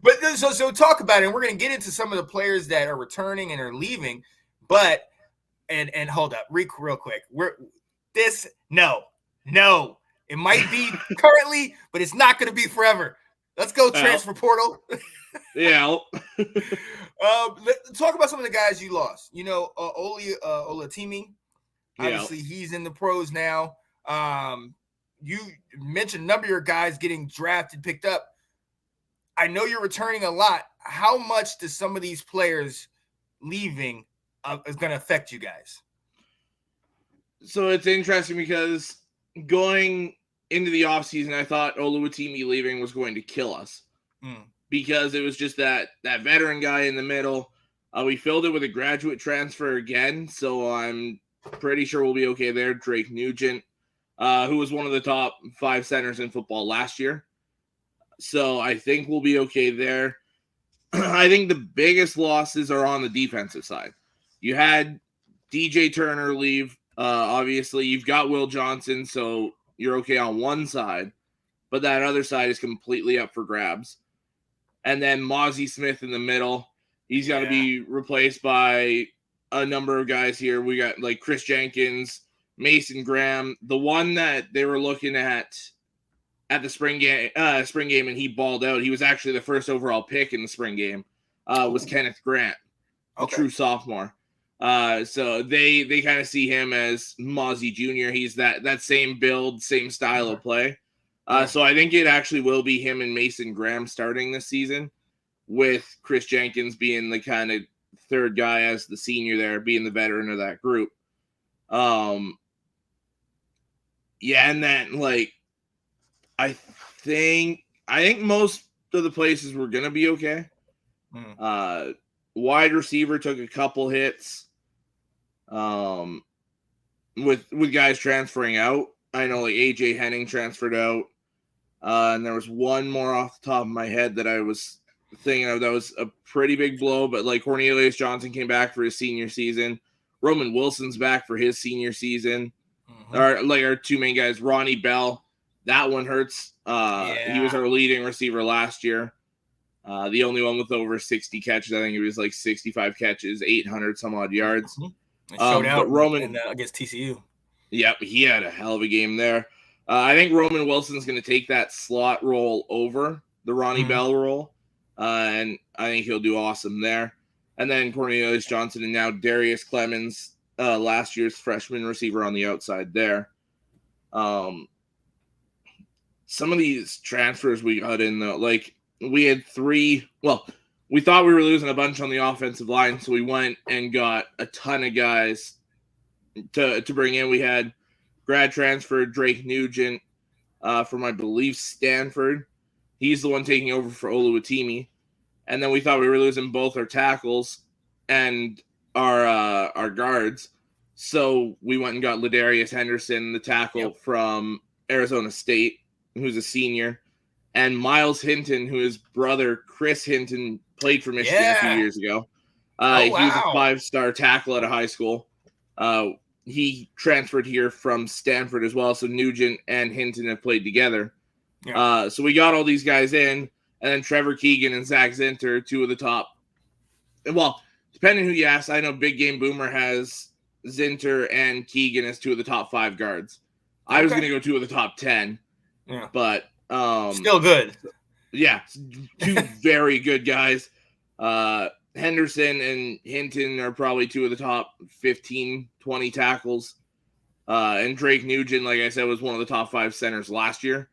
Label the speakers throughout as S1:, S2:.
S1: But so talk about it, and we're going to get into some of the players that are returning and are leaving. But and hold up, real quick. No, it might be currently, but it's not going to be forever. Let's go transfer portal.
S2: Yeah.
S1: Let's talk about some of the guys you lost. You know, Olatimi. Obviously, he's in the pros now. You mentioned a number of your guys getting drafted, picked up. I know you're returning a lot. How much does some of these players leaving is going to affect you guys?
S2: So it's interesting because going into the offseason, I thought Oluwatimi leaving was going to kill us because it was just that veteran guy in the middle. We filled it with a graduate transfer again, so I'm pretty sure we'll be okay there. Drake Nugent, who was one of the top 5 centers in football last year. So I think we'll be okay there. I think the biggest losses are on the defensive side. You had DJ Turner leave. Obviously, you've got Will Johnson, so you're okay on one side, but that other side is completely up for grabs. And then Mozzie Smith in the middle. He's got to be replaced by a number of guys here. We got like Chris Jenkins, Mason Graham. The one that they were looking at the spring game, and he balled out. He was actually the first overall pick in the spring game. Was Kenneth Grant, a true sophomore. So they kind of see him as Mozzie Jr. He's that same build, same style of play. So I think it actually will be him and Mason Graham starting this season, with Chris Jenkins being the kind of third guy as the senior there, being the veteran of that group. And then like I think most of the places were gonna be okay. Wide receiver took a couple hits. With guys transferring out. I know like AJ Henning transferred out. And there was one more off the top of my head that I was thinking of that was a pretty big blow, but like Cornelius Johnson came back for his senior season. Roman Wilson's back for his senior season. Our 2 main guys, Ronnie Bell. That one hurts. He was our leading receiver last year. The only one with over 60 catches. I think it was like 65 catches, 800 some odd yards.
S1: Showed out against TCU.
S2: Yep, he had a hell of a game there. I think Roman Wilson's going to take that slot role over the Ronnie Bell role, and I think he'll do awesome there. And then Cornelius Johnson and now Darius Clemens, last year's freshman receiver on the outside there. Some of these transfers we got in, though, like we had 3 – well, we thought we were losing a bunch on the offensive line, so we went and got a ton of guys to bring in. We had grad transfer Drake Nugent from, I believe, Stanford. He's the one taking over for Oluwatimi. And then we thought we were losing both our tackles and our guards. So we went and got Ladarius Henderson, the tackle from Arizona State, who's a senior. And Miles Hinton, who his brother Chris Hinton played for Michigan a few years ago. He was a 5-star tackle at a high school. He transferred here from Stanford as well. So Nugent and Hinton have played together. So we got all these guys in. And then Trevor Keegan and Zach Zinter, 2 of the top. Well, depending who you ask, I know Big Game Boomer has Zinter and Keegan as 2 of the top 5 guards. I was going to go 2 of the top 10.
S1: Yeah.
S2: But
S1: still good.
S2: Yeah, 2 very good guys. Henderson and Hinton are probably 2 of the top 15, 20 tackles. And Drake Nugent, like I said, was one of the top 5 centers last year.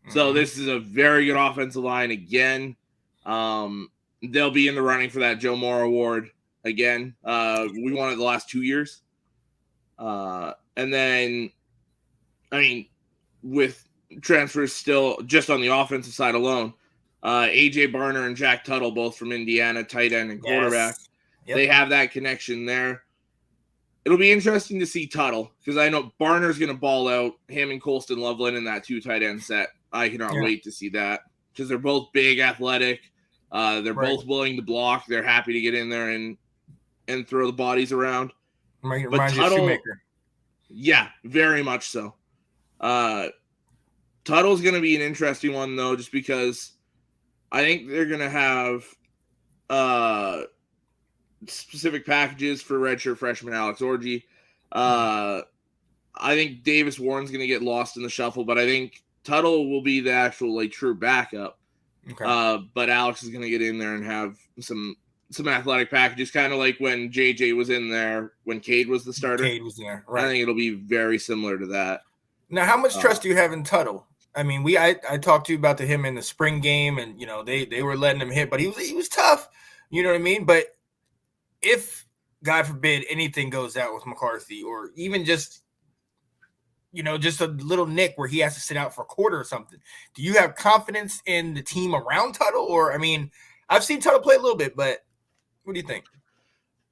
S2: So this is a very good offensive line again. They'll be in the running for that Joe Moore Award again. We won it the last 2 years. And then, I mean, with transfers still just on the offensive side alone, AJ Barner and Jack Tuttle, both from Indiana, tight end and quarterback. They have that connection there. It'll be interesting to see Tuttle because I know Barner's going to ball out, him and Colston Loveland in that 2 tight end set. I cannot wait to see that because they're both big, athletic. They're both willing to block. They're happy to get in there and throw the bodies around.
S1: Reminds you of Shoemaker.
S2: Yeah, very much so. Tuttle's going to be an interesting one, though, just because I think they're going to have specific packages for redshirt freshman Alex Orji. I think Davis Warren's going to get lost in the shuffle, but I think Tuttle will be the actual like true backup. Okay. But Alex is going to get in there and have some athletic packages, kind of like when JJ was in there when Cade was the starter.
S1: Cade was there, right?
S2: I think it'll be very similar to that.
S1: Now, how much trust do you have in Tuttle? I mean, I talked to you about him in the spring game, and they were letting him hit, but he was tough. You know what I mean? But if God forbid anything goes out with McCarthy, or even just just a little nick where he has to sit out for a quarter or something, do you have confidence in the team around Tuttle? Or, I mean, I've seen Tuttle play a little bit, but what do you think?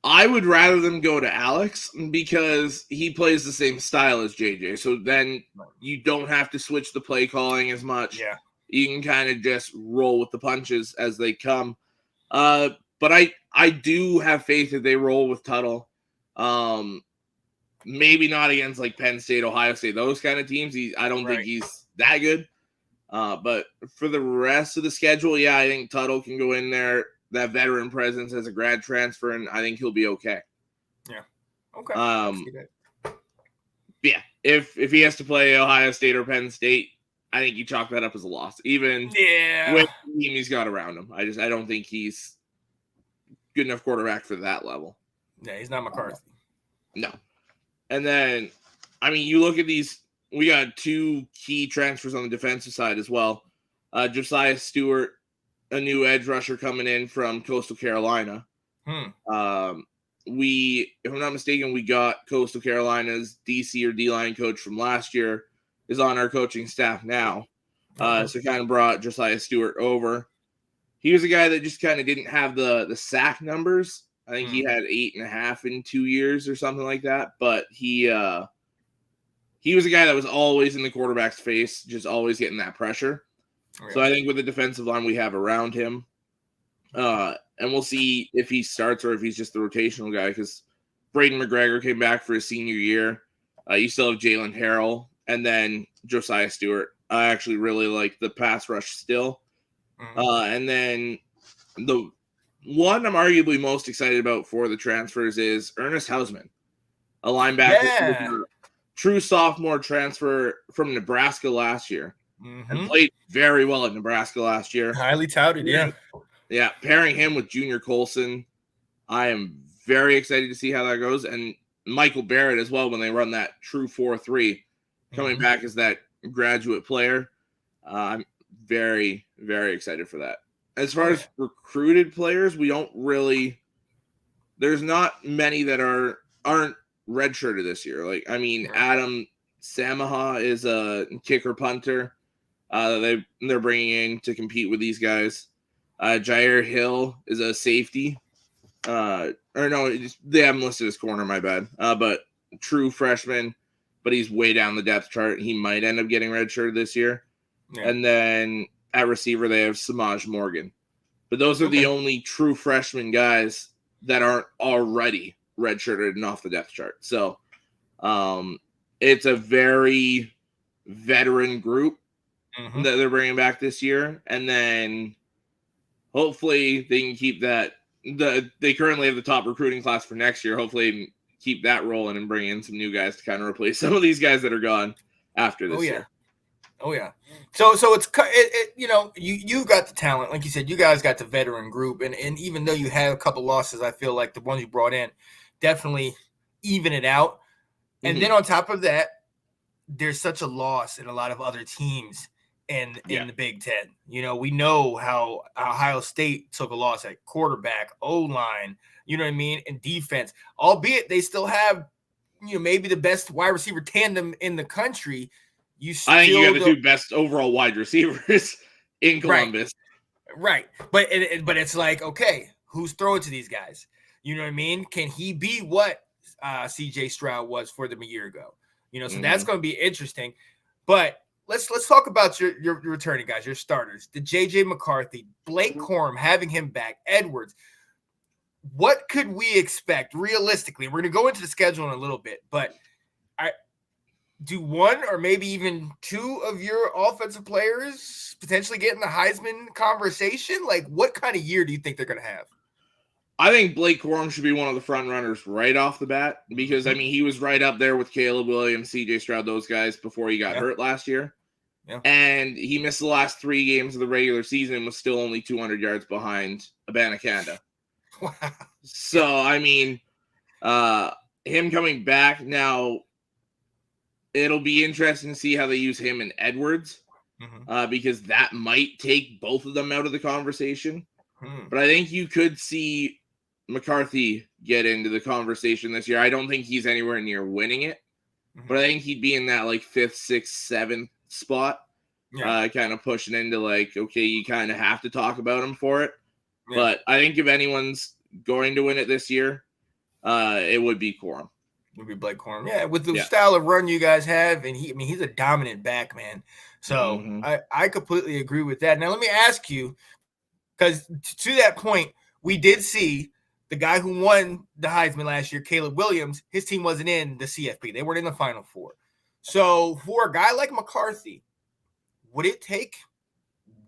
S2: I would rather them go to Alex because he plays the same style as JJ. So then you don't have to switch the play calling as much.
S1: Yeah.
S2: You can kind of just roll with the punches as they come. But I do have faith that they roll with Tuttle. Maybe not against like Penn State, Ohio State, those kind of teams. I don't think he's that good. But for the rest of the schedule, yeah, I think Tuttle can go in there, that veteran presence as a grad transfer, and I think he'll be okay.
S1: Yeah. Okay.
S2: Yeah. If he has to play Ohio State or Penn State, I think you chalk that up as a loss. Even with the team he's got around him. I don't think he's good enough quarterback for that level.
S1: Yeah, he's not McCarthy.
S2: No. And then, I mean, you look at these, we got two key transfers on the defensive side as well. Josiah Stewart, a new edge rusher coming in from Coastal Carolina. If I'm not mistaken, we got Coastal Carolina's DC or D-line coach from last year is on our coaching staff now. So kind of brought Josiah Stewart over. He was a guy that just kind of didn't have the sack numbers. I think he had 8.5 in 2 years or something like that. But he was a guy that was always in the quarterback's face, just always getting that pressure. Okay. So I think with the defensive line we have around him, and we'll see if he starts or if he's just the rotational guy, because Braden McGregor came back for his senior year. You still have Jalen Harrell and then Josiah Stewart. I actually really like the pass rush still. And then the one I'm arguably most excited about for the transfers is Ernest Hausman, a linebacker, true sophomore transfer from Nebraska last year, and played very well at Nebraska last year.
S1: Highly touted, yeah.
S2: Yeah, pairing him with Junior Colson, I am very excited to see how that goes. And Michael Barrett as well, when they run that true 4-3, coming back as that graduate player. I'm very, very excited for that. As far as recruited players, we don't really – there's not many that aren't redshirted this year. Like, I mean, Adam Samaha is a kicker punter. They're bringing in to compete with these guys. Jair Hill is a safety. Or no, they haven't listed his corner, my bad. But true freshman, but he's way down the depth chart. He might end up getting redshirted this year. Yeah. And then at receiver, they have Samaj Morgan. But those are the only true freshman guys that aren't already redshirted and off the depth chart. So it's a very veteran group that they're bringing back this year. And then hopefully they can keep that. They currently have the top recruiting class for next year. Hopefully they can keep that rolling and bring in some new guys to kind of replace some of these guys that are gone after this year.
S1: Oh yeah. So it's you got the talent, like you said. You guys got the veteran group, and even though you had a couple losses, I feel like the ones you brought in definitely even it out. And then on top of that, there's such a loss in a lot of other teams in the Big Ten. You know, we know how Ohio State took a loss at quarterback, O-line. You know what I mean, and defense. Albeit they still have maybe the best wide receiver tandem in the country.
S2: I think you have the two best overall wide receivers in Columbus.
S1: Right. But it's like, okay, who's throwing to these guys? You know what I mean? Can he be what C.J. Stroud was for them a year ago? So that's going to be interesting. But let's talk about your returning guys, your starters. The J.J. McCarthy, Blake Corum, having him back, Edwards. What could we expect realistically? We're going to go into the schedule in a little bit, but do one or maybe even two of your offensive players potentially get in the Heisman conversation? Like, what kind of year do you think they're going to have?
S2: I think Blake Corum should be one of the front runners right off the bat because, I mean, he was right up there with Caleb Williams, CJ Stroud, those guys before he got hurt last year.
S1: Yeah.
S2: And he missed the last 3 games of the regular season and was still only 200 yards behind Abanikanda.
S1: Wow.
S2: So, I mean, him coming back now, it'll be interesting to see how they use him and Edwards because that might take both of them out of the conversation. But I think you could see McCarthy get into the conversation this year. I don't think he's anywhere near winning it, but I think he'd be in that like 5th, 6th, 7th spot, kind of pushing into like, okay, you kind of have to talk about him for it. Yeah. But I think if anyone's going to win it this year, it would be Corum.
S1: It would be Blake Corum. Yeah, with the style of run you guys have, and he's a dominant back, man. So I completely agree with that. Now let me ask you, because to that point, we did see the guy who won the Heisman last year, Caleb Williams, his team wasn't in the CFP. They weren't in the Final Four. So for a guy like McCarthy, would it take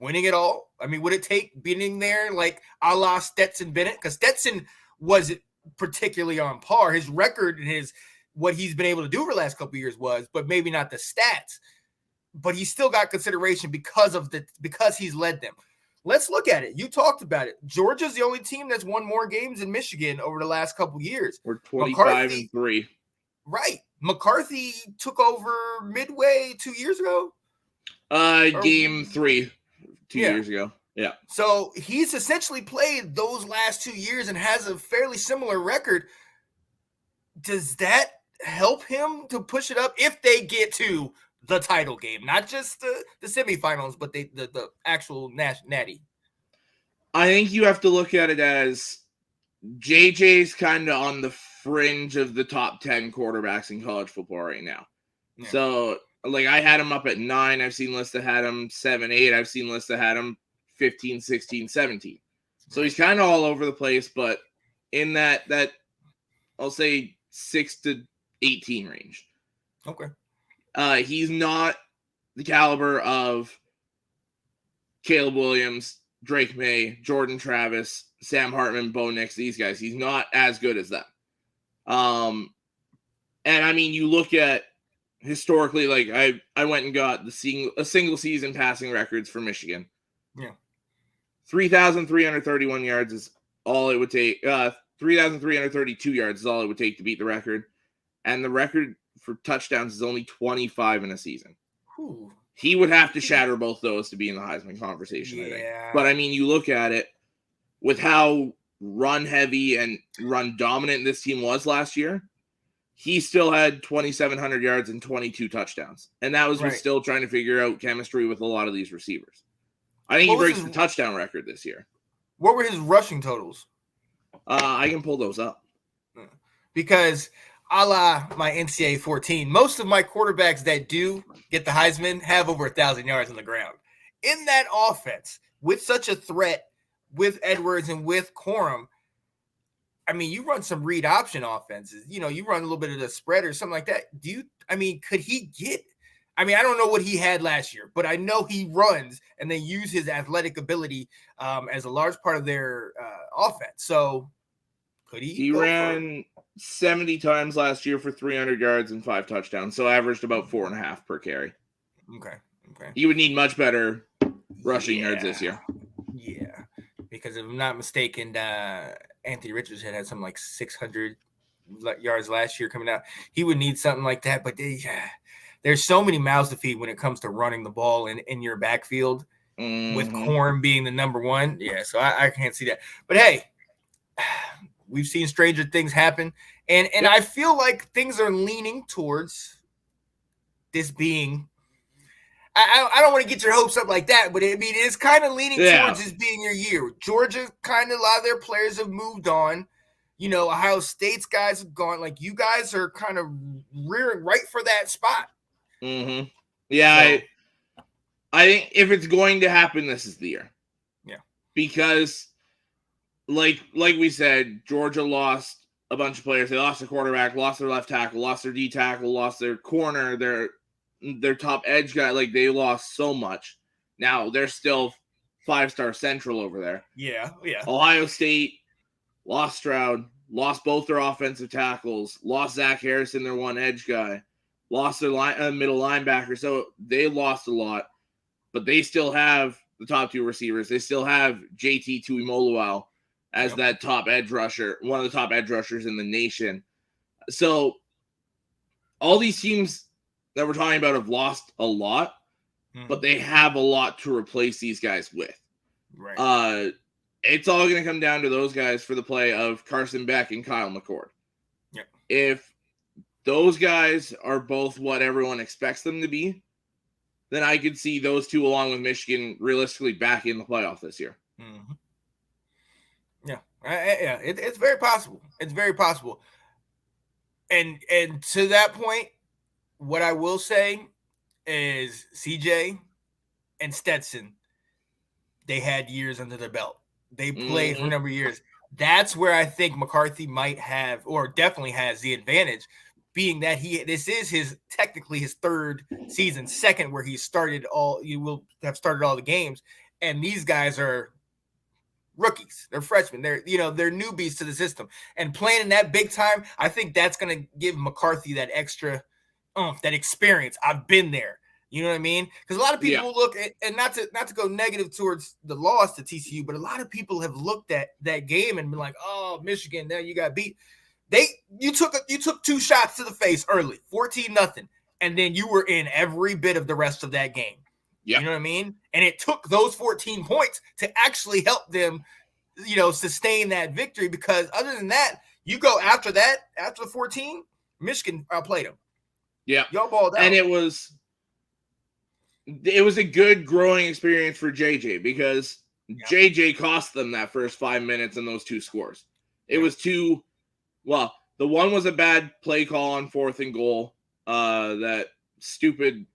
S1: winning it all? I mean, would it take being there like a la Stetson Bennett? Because Stetson wasn't particularly on par. His record and what he's been able to do over the last couple of years was, but maybe not the stats. But he still got consideration because he's led them. Let's look at it. You talked about it. Georgia's the only team that's won more games than Michigan over the last couple of years.
S2: We're 25-3.
S1: Right. McCarthy took over midway 2 years ago.
S2: Game 3 2 years ago. Yeah.
S1: So he's essentially played those last 2 years and has a fairly similar record. Does that help him to push it up if they get to the title game, not just the semifinals, but the actual natty?
S2: I think you have to look at it as JJ's kind of on the fringe of the top 10 quarterbacks in college football right now. Yeah. So, like, I had him up at 9. I've seen lists that had him 7, 8. I've seen lists that had him 15, 16, 17. So he's kind of all over the place, but in that I'll say 6 to 18 range.
S1: Okay.
S2: He's not the caliber of Caleb Williams, Drake May, Jordan Travis, Sam Hartman, Bo Nix, these guys. He's not as good as them. And I mean, you look at historically, like I went and got a single season passing records for Michigan.
S1: Yeah.
S2: 3,331 yards is all it would take. 3,332 yards is all it would take to beat the record. And the record for touchdowns is only 25 in a season.
S1: Ooh.
S2: He would have to shatter both those to be in the Heisman conversation, I think. But I mean, you look at it with how run heavy and run dominant this team was last year. He still had 2,700 yards and 22 touchdowns. And that was with still trying to figure out chemistry with a lot of these receivers. I think he breaks the touchdown record this year.
S1: What were his rushing totals?
S2: I can pull those up.
S1: Because a la my NCAA 14, most of my quarterbacks that do get the Heisman have over 1,000 yards on the ground. In that offense, with such a threat, with Edwards and with Corum, I mean, you run some read option offenses. You know, you run a little bit of the spread or something like that. Could he get – I mean, I don't know what he had last year, but I know he runs and they use his athletic ability as a large part of their offense. So could he?
S2: He ran 70 times last year for 300 yards and 5 touchdowns, so averaged about 4.5 per carry.
S1: Okay.
S2: He would need much better rushing yards this year.
S1: Yeah, because if I'm not mistaken, Anthony Richardson had something like 600 yards last year coming out. He would need something like that, but there's so many mouths to feed when it comes to running the ball in your backfield with Corum being the number one. Yeah, so I can't see that. But, hey, we've seen stranger things happen, and I feel like things are leaning towards this being – I don't want to get your hopes up like that, but it's kind of leaning towards this being your year. Georgia, kind of a lot of their players have moved on. You know, Ohio State's guys have gone. Like, you guys are kind of rearing right for that spot.
S2: Mm-hmm. Yeah, so, I think if it's going to happen, this is the year.
S1: Yeah.
S2: Because, like we said, Georgia lost a bunch of players. They lost their quarterback, lost their left tackle, lost their D tackle, lost their corner, their top edge guy. Like, they lost so much. Now they're still 5-star central over there.
S1: Yeah.
S2: Ohio State lost Stroud, lost both their offensive tackles, lost Zach Harrison, their one edge guy, lost their middle linebacker. So they lost a lot, but they still have the top two receivers. They still have JT Tuimoloau as that top edge rusher, one of the top edge rushers in the nation. So all these teams that we're talking about have lost a lot, but they have a lot to replace these guys with.
S1: Right.
S2: It's all going to come down to those guys for the play of Carson Beck and Kyle McCord.
S1: Yeah.
S2: If those guys are both what everyone expects them to be, then I could see those two along with Michigan realistically back in the playoff this year.
S1: Mm-hmm. Yeah. It's very possible. It's very possible. And to that point, what I will say is CJ and Stetson, they had years under their belt. They played for a number of years. That's where I think McCarthy might have, or definitely has, the advantage, being that this is technically his third season, second where he started you will have started all the games, and these guys are rookies. They're freshmen. They're newbies to the system, and playing in that big time, I think that's going to give McCarthy that extra that experience. I've been there. You know what I mean? Because a lot of people look at, and not to go negative towards the loss to TCU, but a lot of people have looked at that game and been like, "Oh, Michigan, now you got beat." You took 2 shots to the face early, 14-0, and then you were in every bit of the rest of that game.
S2: Yeah.
S1: You know what I mean? And it took those 14 points to actually help them, sustain that victory. Because other than that, you go after the 14, Michigan outplayed them.
S2: Yeah,
S1: y'all balled out,
S2: and it was a good growing experience for JJ because JJ cost them that first 5 minutes and those 2 scores. It was the one was a bad play call on 4th and goal. That stupid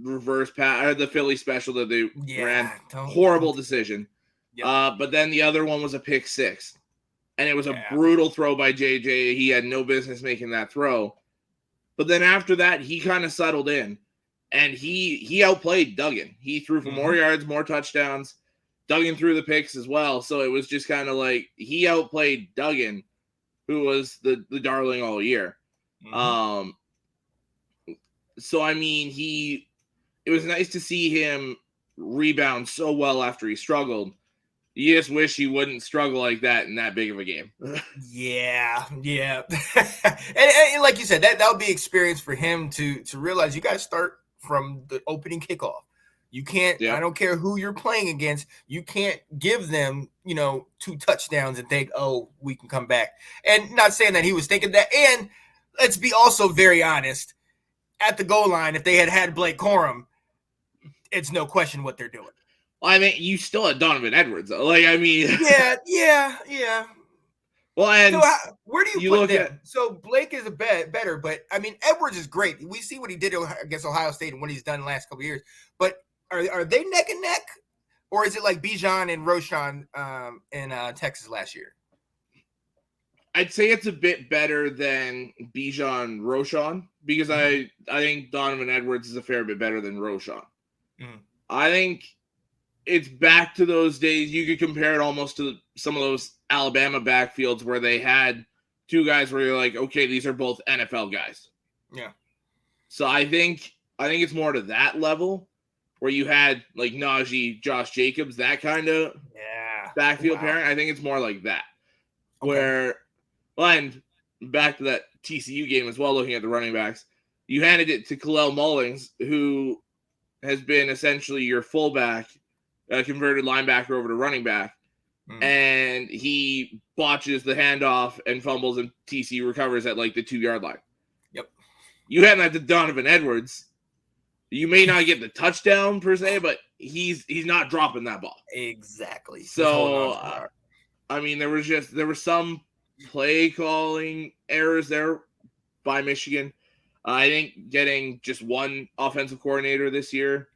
S2: reverse pass, the Philly special that they ran. Horrible decision. Yep. But then the other one was a pick 6. And it was a brutal throw by JJ. He had no business making that throw. But then after that, he kind of settled in. And he outplayed Duggan. He threw for more yards, more touchdowns. Duggan threw the picks as well. So it was just kind of like he outplayed Duggan, who was the darling all year. So, I mean, it was nice to see him rebound so well after he struggled. You just wish he wouldn't struggle like that in that big of a game.
S1: Yeah. and like you said, that'll be experience for him to realize you got to start from the opening kickoff. You can't, I don't care who you're playing against, you can't give them, 2 touchdowns and think, oh, we can come back. And not saying that he was thinking that. And let's be also very honest, at the goal line, if they had Blake Corum, it's no question what they're doing.
S2: Well, I mean, you still had Donovan Edwards, though. Like, I mean,
S1: yeah.
S2: Well, and
S1: so where do you put them? So Blake is better, but I mean, Edwards is great. We see what he did against Ohio State and what he's done in the last couple of years. But are they neck and neck, or is it like Bijan and Roschon in Texas last year?
S2: I'd say it's a bit better than Bijan Roschon because I think Donovan Edwards is a fair bit better than Roschon. I think it's back to those days. You could compare it almost to some of those Alabama backfields where they had 2 guys where you're like, okay, these are both NFL guys.
S1: Yeah.
S2: So I think it's more to that level where you had like Najee, Josh Jacobs, that kind of backfield pairing. I think it's more like that. Okay. And back to that TCU game as well, looking at the running backs, you handed it to Khalil Mullings, who has been essentially your fullback, converted linebacker over to running back, and he botches the handoff and fumbles, and TCU recovers at like the 2-yard line.
S1: Yep.
S2: You hand that to Donovan Edwards, you may not get the touchdown per se, but he's not dropping that ball.
S1: Exactly.
S2: So, I mean, there was some play calling errors there by Michigan. I think getting just one offensive coordinator this year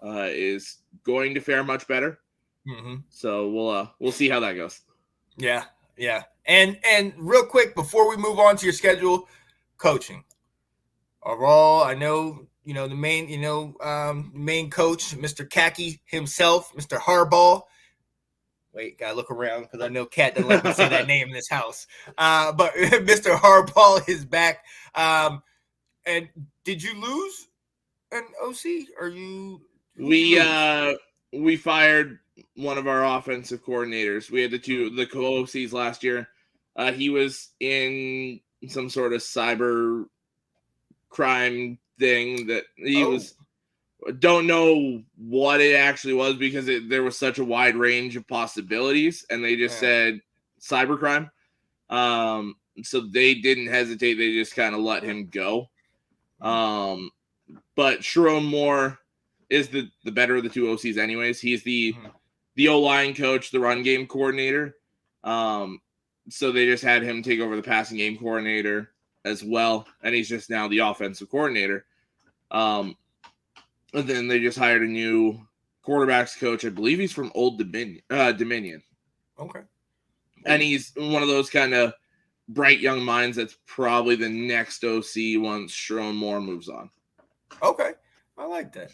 S2: is going to fare much better. So we'll see how that goes.
S1: Yeah. Yeah. And real quick, before we move on to your schedule, coaching. Overall, I know, the main, main coach, Mr. Kaki himself, Mr. Harbaugh. Wait, gotta look around because I know Kat doesn't like me to say that name in this house. But Mr. Harbaugh is back. And did you lose an OC? Or
S2: we fired one of our offensive coordinators. We had the co-OCs last year. He was in some sort of cyber crime thing that he was. Don't know what it actually was because there was such a wide range of possibilities, and they just said cybercrime. So they didn't hesitate; they just kind of let him go. But Sharon Moore is the better of the two OCs, anyways. He's the O-line coach, the run game coordinator. So they just had him take over the passing game coordinator as well, and he's just now the offensive coordinator. And then they just hired a new quarterbacks coach. I believe he's from Old Dominion.
S1: Okay.
S2: And he's one of those kind of bright young minds that's probably the next OC once Sharon Moore moves on.
S1: Okay. I like that.